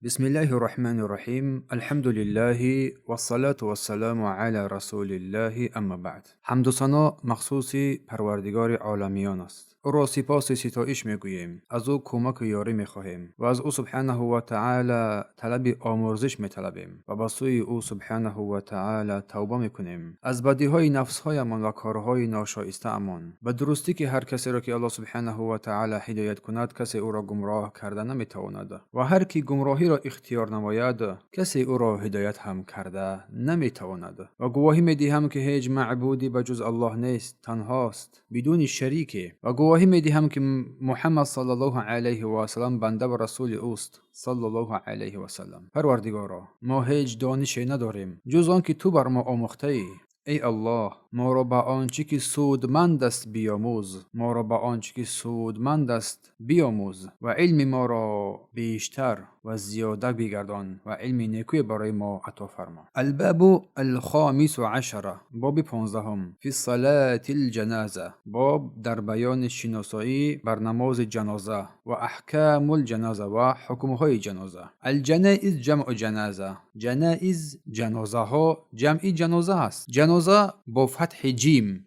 بسم الله الرحمن الرحیم. الحمد لله و الصلاة و السلام علی رسول الله. اما بعد، حمد و ثنا مخصوصی پروردگار عالمیان است. او را سپاس ستایش میگوییم، از او کمک و یاری میخواهیم و از او سبحانه و تعالی طلب آمرزش میطلبیم و به سوی او سبحانه و تعالی توبه میکنیم از بدیهای نفسهایمان و کارهای ناشایسته امان. به درستی که هر کسی را که الله سبحانه و تعالی هدایت کند، کسی او را گمراه کرده نمیتواند، و هر کی گمراهی را اختیار نماید، کسی او را هدایت هم کرده نمیتواند. و گواهی میدهم که هیچ معبودی به جز الله نیست، تنهاست، بدون شریک. و گواهی میدهم که محمد صلی الله علیه و سلم بنده و رسول اوست صلی الله علیه و سلم. پروردگارا، ما هیچ دانشی نداریم جز آن که تو بر ما آموخته ای. ای الله، ما را به آنچه که سودمند است بیاموز، ما را به آنچه که سودمند است بیاموز و علم ما را بیشتر و زیاده بگردان و علم نیکوی برای ما عطا فرما. الباب الخامس عشر، باب 15، فی صلاة الجنازه، باب در بیان شناسایی بر نماز جنازه و احکام الجنازه و حکمهای جنازه. الجنائز جمع جنازه، جنائز جنازه ها جمعی جنازه است. جنازه با فتح جیم،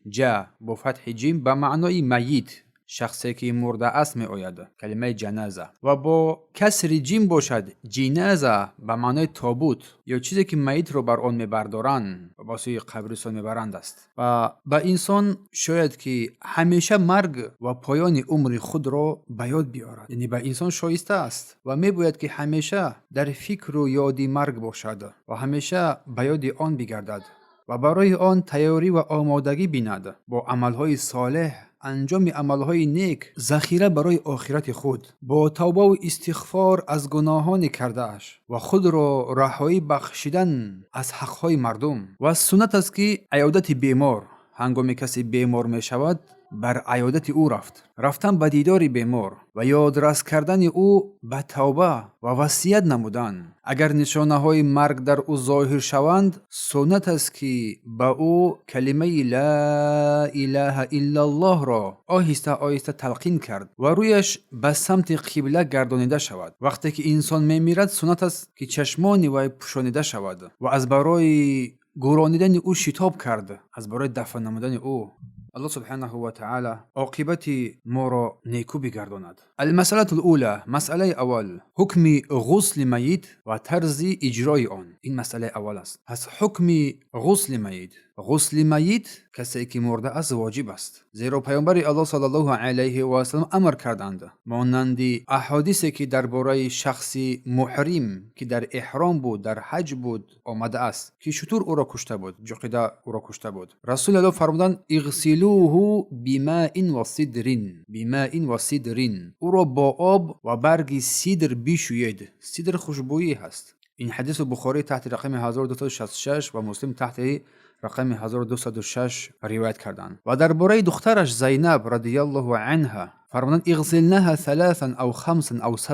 با فتح جیم به معنای میت، شخصی که مرده است می آید، کلمه جنازه. و با کسر جیم باشد جنازه به معنای تابوت یا چیزی که میت رو بر آن میبردارند و با سوی قبرستان میبرند است. و به انسان شاید که همیشه مرگ و پایان عمر خود را به یاد بیارد، یعنی به انسان شایسته است و میباید که همیشه در فکر و یادی مرگ باشد و همیشه به یاد آن بگردد و برای آن تیاری و آمادگی بیند، با عملهای صالح، انجام عملهای نیک، ذخیره برای آخرت خود، با توبه و استغفار از گناهان کرده اش و خود را رهایی بخشیدن از حقهای مردم. و سنت است که عیادت بیمار، هنگامی کسی بیمار می شود، بر عیادت او رفتن به دیدار بیمار و یادرس کردن او به توبه و وصیت نمودن. اگر نشانه های مرگ در او ظاهر شوند، سنت است که به او کلمه لا اله الا الله را آهسته آهسته تلقین کرد و رویش به سمت قبله گردانیده شود. وقتی که انسان میمیرد، سنت است که چشمان وی پوشانیده شود و از برای گرانیدن او شتاب کرد، از برای دفن نمودن او. الله سبحانه و تعالی عاقبت ما را نیکو بگرداند. المسألة الاولى، مسئله اول، حکم غسل میت و طرز اجرای آن. این مسئله اول است. پس حکم غسل میت، غسل میت کسی که مرده است واجب است، زیرا پیامبر الله صلی الله علیه و سلم امر کردند، مانند احادیثی که درباره شخصی محرم که در احرام بود، در حج بود آمده است که شطور او را کشته بود، جقیده او را کشته بود. رسول الله فرمودند اغسلوه بماء و سدر، بماء و سدر، او را با آب و برگ سیدر بشویید. سیدر خوشبویی هست. این حدیث بخاری تحت رقم 1266 و مسلم تحت رقم 1206 روایت کردند. و درباره دخترش زینب رضی الله عنها فرمودند اغسلنها 3 او 5 او 7،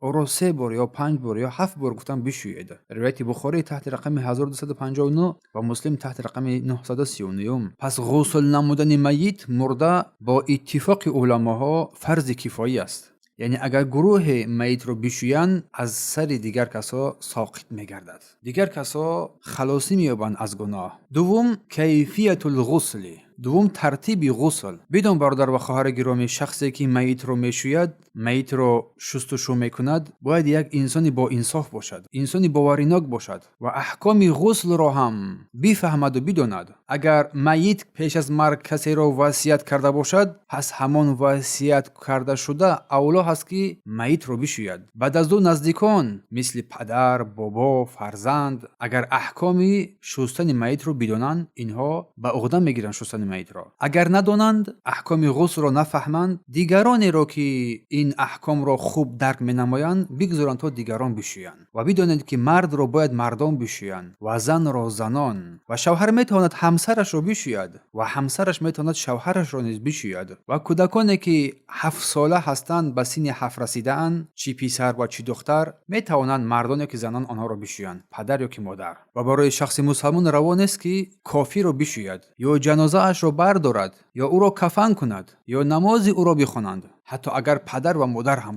او را 3 بار یا 5 بار یا 7 بار گفتن بشویید. روایت بخاری تحت رقم 1259 و مسلم تحت رقم 939. پس غسل نمودن میت مرده با اتفاق علماها فرض کفایی است، یعنی اگر گروه میت رو بشویند، از سر دیگر کسا ساقط میگردد، دیگر کسا خلاصی مییابند از گناه. دوم، کیفیت الغسل، دوم ترتیب غسل. بدون برادر و خواهر گرامی، شخصی که میت رو میشوید، میت رو شستشو میکند، باید یک انسانی با انصاف باشد، انسانی باوریناک باشد و احکام غسل رو هم بفهمد و بداند. اگر میت پیش از مرگ کسی رو وصیت کرده باشد، پس همان وصیت کرده شده اولا هست که میت رو بشوید. بعد از دو نزدیکان مثل پدر، بابا، فرزند، اگر احکام شستن میت رو بدانند، اینها به عهده میگیرند شستن میت را. اگر ندانند، احکام غسل را نفهمند، دیگرانی را که این احکام را خوب درک می‌نمایند بگذارند تا دیگران بشویند. و بدانید که مرد را باید مردان بشویند و زن را زنان، و شوهر میتواند همسرش را بشوید و همسرش میتواند شوهرش را نیز بشوید. و کودکانی که 7 ساله هستند، به سن 7 رسیده‌اند، چی پسر و چی دختر، میتوانند مردانی که زنان آنها را بشویند، پدر یا که مادر. و برای شخص مسلمان روا نیست که کافر را بشوید یا جنازه لباسهایش را بردارد یا او را کفن کند یا نماز او را بخوانند، حتی اگر پدر و مادر هم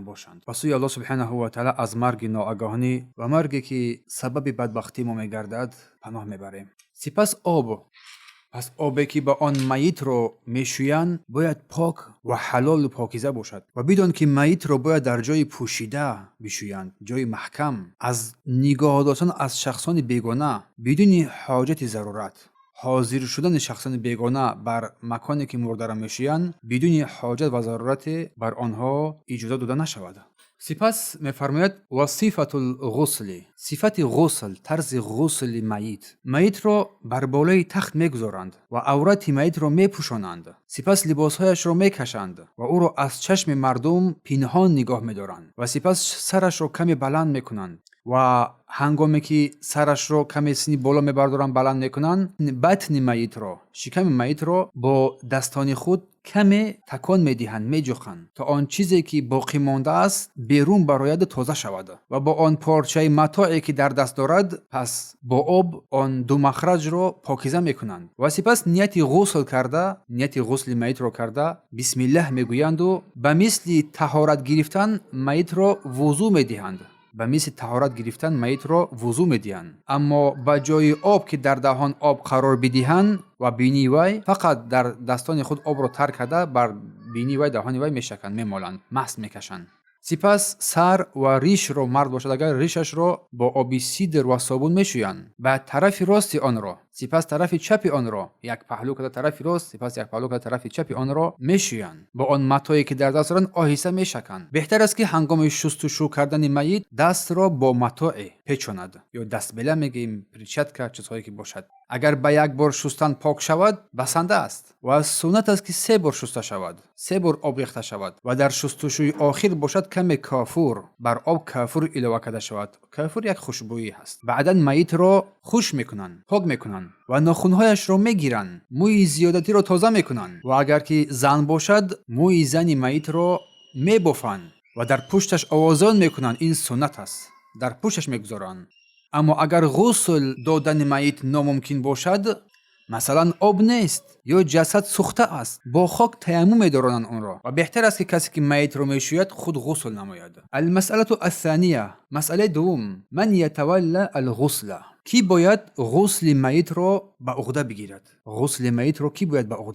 باشد، و سوی الله سبحانه و تعالی از مرگ ناآگاهی و مرگی که سبب بدبختی ما میگردد پناه میبریم. سپس آبی که با آن میت رو میشویند باید پاک و حلال و پاکیزه باشد و بدون که میت رو باید در جای پوشیده بشویند، جای محکم، از نگاه داشتن از شخصان بیگانه بدون حاجت ضرورت. حاضر شدن شخصان بیگانه بر مکانی که مرده را میشویند بدون حاجت و ضرورت بر آنها اجازه داده نشود. سپس میفرماید و صفت الغسل، صفت غسل، طرز غسل میت را بر بالای تخت میگذارند و عورت میت را میپوشانند. سپس لباسهایش را میکشند و او را از چشم مردم پنهان نگاه میدارند و سپس سرش را کمی بلند میکنند و هنگامی که سرش را کمی سنی بالا میبردارند بلند میکنند، بطن میت را، شکم میت را با دستان خود کمی تکان میدهند، میجوخند تا آن چیزی که باقی مانده است بیرون برآید، تازه شود و با آن پارچه متاعی که در دست دارد پس با آب آن دو مخرج را پاکیزه میکنند و سپس نیت غسل میت را کرده بسم الله میگویند و به مثل طهارت گرفتن میت را وضو میدهند. اما به جای آب که در دهان آب قرار بدهند و بینی وی فقط در دستان خود آب را تر کرده بر بینی وی دهان وی میشکند، میمالند، مست میکشند. سپس سر و ریش را، مرد باشد اگر ریشش را با آب سیدر و صابون میشویند، بعد طرف راست آن را، سپس طرف چپ آن را، یک پهلو کرده طرف راست، سپس یک پهلو کرده طرف چپ آن را میشویند. با آن متاعی که در دست دارند آهسته میشکند. بهتر است که هنگام شستشو کردن میت دست را با متاع پیچاند یا دستبله میگیم، پرچتکا، چیزهایی که باشد. اگر به یک بار شستن پاک شود بسنده است و سنت است که 3 بار شسته شود، 3 بار آب ریخته شود و در شستشوی آخر باشد کمی کافور بر آب کافور اضافه کرده شود. کافور یک خوشبویی هست. بعدا میت را خوش میکنند، پاک میکنند و ناخنهایش را میگیرند، موی زیادتی را تازه میکنند و اگر که زن باشد موی زن میت را میبافند و در پشتش آوازان میکنند. این سنت است، در پشتش میگذارند. اما اگر غسل دادن میت ناممکن باشد، مثلا آب نیست یا جسد سوخته است، با خاک تیمم می‌دارند آن را و بهتر است که کسی که میت را میشوید خود غسل نماید. المسئله الثانیه، مسئله دوم، من یتولی الغسل، کی باید غسل میت را به عهده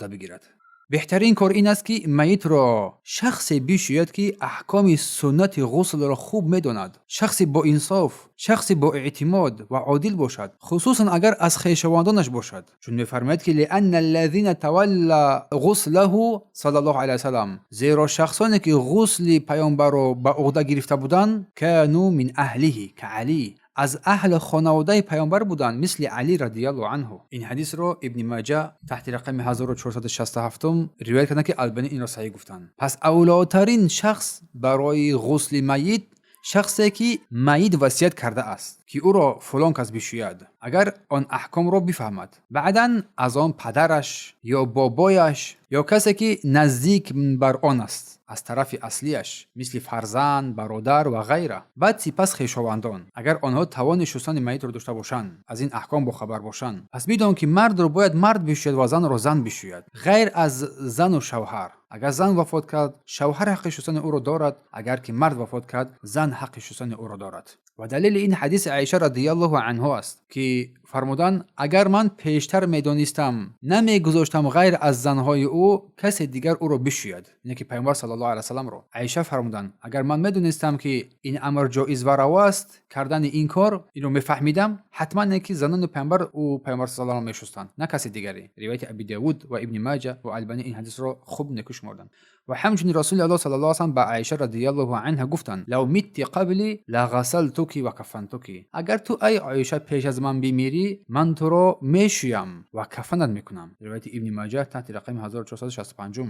بگیرد؟ بهترین کار این است که میت را شخصی بشوید که احکام سنت غسل را خوب میداند، شخصی با انصاف، شخصی با اعتماد و عادل باشد، خصوصا اگر از خویشاوندانش باشد. چون میفرماید که لان الذين تولى غسله صلی الله علیه وسلم، زیرا شخصانی که غسل پیامبر را به عهده گرفته بودند، كانوا من اهله، که علی از اهل خانواده پیامبر بودند، مثل علی رضی الله عنه. این حدیث را ابن ماجه تحت رقم 1467 روایت کردند که البانی این را صحیح گفتند. پس اولاترین شخص برای غسل میت شخصی که میت وصیت کرده است که او را فلان کس بشوید، اگر آن احکام را بفهمد. بعداً از آن پدرش یا بابایش یا کسی که نزدیک بر آن است از طرف اصلیش، مثل فرزند، برادر و غیره. بعد سپس خویشاوندان، اگر آنها توان شستن میت را داشته باشند، از این احکام با خبر باشند، پس بدان که مرد را باید مرد بشوید و زن را زن بشوید، غیر از زن و شوهر. اگر زن وفات کرد، شوهر حق شستن او را دارد، اگر که مرد وفات کرد، زن حق شستن او را دارد. و دلیل این حدیث عایشه رضی الله عنها است که فرمودند اگر من پیشتر میدانستم نمیگذاشتم غیر از زنهای او کسی دیگر او را بشوید، یعنی که پیامبر صلی الله علیه و سلم را. عایشه فرمودند اگر من میدونستم که این امر جایز و روا است کردن این کار، اینو میفهمیدم، حتما اینکه زنان پیامبر او پیامبر صلی الله علیه و میشستند، نه کسی دیگری. روایت ابی داود و ابن ماجه و البانی این حدیث را خوب نکوش مردند. و همچنین رسول الله صلی الله علیه و سلم به عایشه رضی الله عنها گفتند لو مت قبلی لغسلتک و کفنتک، اگر تو ای عایشه پیش از من بمیری، من تو را میشویم و کفنت میکنم. روایت ابن ماجه تحت رقم 1465.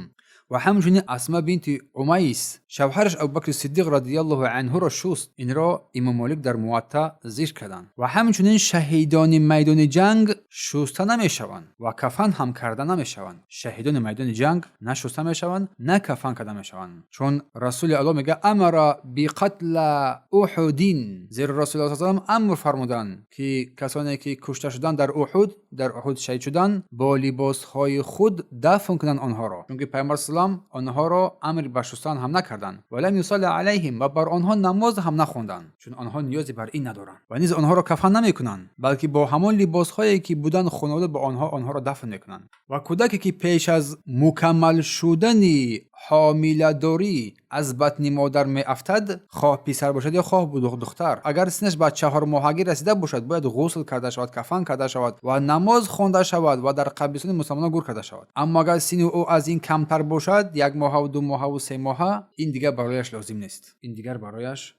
و همچنین اسماء بنت امیس شوهرش ابوبکر صدیق رضی الله عنه را شست. این را امام مالک در موطا ذکر کردند. و همچنین شهیدان میدان جنگ شسته نمیشوند و کفن هم کرده نمیشوند. شهیدان میدان جنگ نه شسته میشوند نه کفن کرده میشوند. چون رسول الله میگه امر بقتل احدین، زیر رسول الله صلی الله علیه و آله امر فرمودن که کسانی که کشته شدن در احد شهید شدن با لباس های خود دفن کنن آنها را، چون که پیامبر اسلام آنها را امر به شستن هم نکردند ولم یصلی علیهم و بر آنها نماز هم نخواندند، چون آنها نیازی بر این ندارند و نیز آنها را کفن نمیکنند، بلکه با همان لباس هایی که بودن خانواده با آنها را دفن میکنند. و کودکی که پیش از مکمل شدن حامله داری از بطن مادر می افتد، خواه پسر باشد یا خواه دختر، اگر سنش به 4 ماهگی رسیده باشد باید غسل کرده شود، کفن کرده شود و نماز خوانده شود و در قبرستان مسلمانان گور کرده شود. اما اگر سن او از این کمتر باشد، 1 ماه و 2 ماه و 3 ماه، این دیگر برایش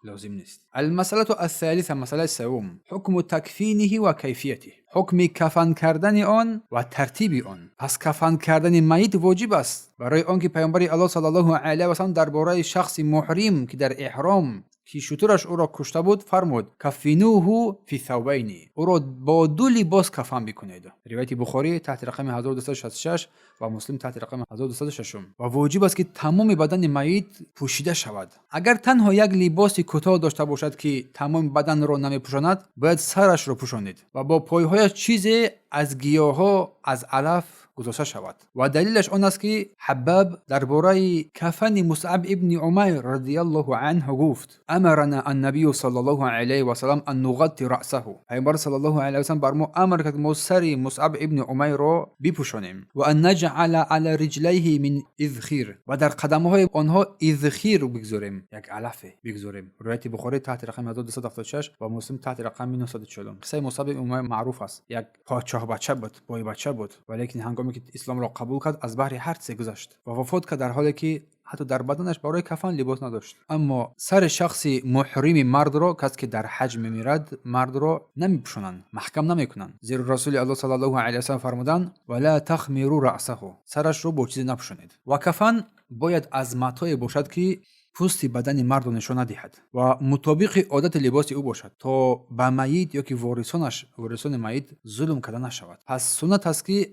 لازم نیست. المساله الثالثه، مساله سوم، حکم تکفینه و کیفیته، حکم کفن کردن آن و ترتیب آن. پس کفن کردن میت واجب است، برای آنکه پیامبر الله صلی الله علیه و سلم درباره شخص محرم که در احرام که شترش او را کشته بود فرمود کفنوه فی ثوبین، او را با 2 لباس کفن بکنید. روایت بخاری تحت رقم 1266 و مسلم تحت رقم 1206. و واجب است که تمام بدن میت پوشیده شود. اگر تنها 1 لباس کوتاه داشته باشد که تمام بدن را نمیپوشاند، باید سرش را پوشانید و با پایهایش چیزی از گیاها از علف گذاشته شود. و دلیلش آن است که حباب درباره کفن مصعب ابن عمیر رضی الله عنه گفت امرنا النبی صلی الله علیه و سلم ان نغطی رأسه، پیامبر صلی الله علیه و سلم بر ما امر کرد ما سر مصعب ابن عمیر را بپوشانیم و ان نجعل علی رجلیه من اذخیر، و در قدمهای آنها اذخیر بگذاریم، 1 علف بگذاریم. روایت بخاری تحت رقم 1276 و مسلم تحت رقم 940. قصه مصعب ابن عمیر معروف است. 1 پادشاه بچه بود، بای بچه بود، ولیکن هنگامی که اسلام را قبول کرد از بحر هر چیز گذشت و وفات کرد در حالی که حتی در بدنش برای کفن لباس نداشت. اما سر شخص محرم مرد را، کسی که در حج میمیرد، مرد را نمیپوشانند، محکم نمیکنند، زیرا رسول الله صلی الله علیه و سلم فرمودند ولا تخمروا رأسه، سرش را با چیزی نپوشانید. و کفن باید از متاعی باشد که پوست بدن مرد را نشان ندهد و مطابق عادت لباس او باشد تا به میت یا که وارثان میت ظلم کرده نشود. پس سنت است که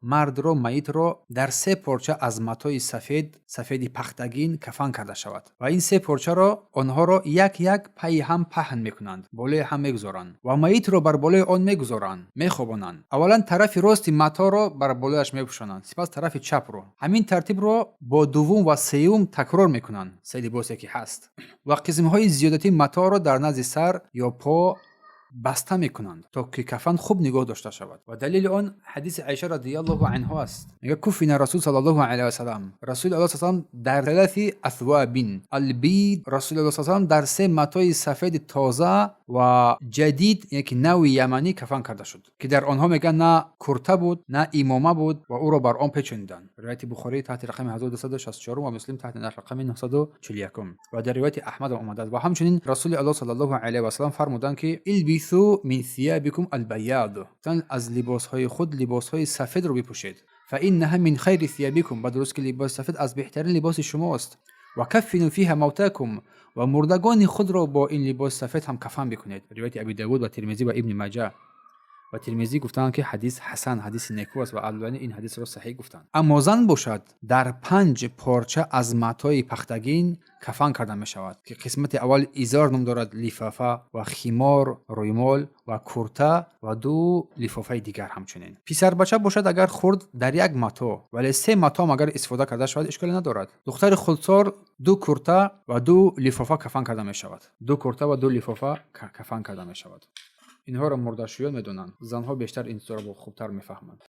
مرد را میت را در 3 پارچه از متاع سفید پختگین کفن کرده شود و این 3 پارچه را آنها را یک پای هم پهن میکنند، بالای هم میگذارند و میت را بر بالای آن میگذارند، میخوابانند. اولا طرف راست متاع را بر بالایش میپوشانند، سپس طرف چپ را. همین ترتیب را با دوم و سوم تکرار میکنند، 3 لباسی که هست، و قسم‌های زیادتی متاع را در نزد سر یا پا بسته میکنند تا که کفن خوب نگاه داشته شود. و دلیل آن حدیث عایشه رضی الله عنها است. میگه کفن رسول صلی الله علیه و سلم، رسول الله صلی الله علیه و سلم در 3 اثواب البید، رسول الله صلی الله علیه و سلم در 3 متاع سفید تازه و جدید، یک نوع یمنی کفن کرده شد که در آنها میگن نه کرته بود نه امامه بود و او را بر آن پیچاندند. روایت بخاری تحت رقم 1264 و مسلم تحت رقم 941 و در روایت احمد آمده. و همچنین رسول الله صلی الله علیه و سلم فرمودند که البسوا من ثيابكم البياض، از لباسهای خود لباسهای سفید رو بپوشید، فانها من خیر ثيابكم، بدرست که لباس سفید از بهترین لباس شماست. و کفنوا فیها موتاکم، و مردگان خود را با این لباس سفید هم کفن بکنید. روایت ابی داود و ترمذی و ابن ماجه و ترمذی گفتند که حدیث حسن، حدیث نیکو است و البانی این حدیث را صحیح گفتند. اما زن باشد در 5 پارچه از متاع پختگین کفن کرده می شود که قسمت اول ازار نام دارد، لفافه و خمار، رویمال و کرته و 2 لفافه دیگر. همچنین پسر بچه باشد اگر خرد در 1 متاع ولی 3 متاع اگر استفاده کرده شود اشکالی ندارد. دختر خودسار 2 کرته و 2 لفافه کفن کرده می شود. 2 کرته و 2 لفافه کفن کرده می شود. اینها را مرده‌شویان میدونن، زنها بیشتر این را خوبتر میفهمند.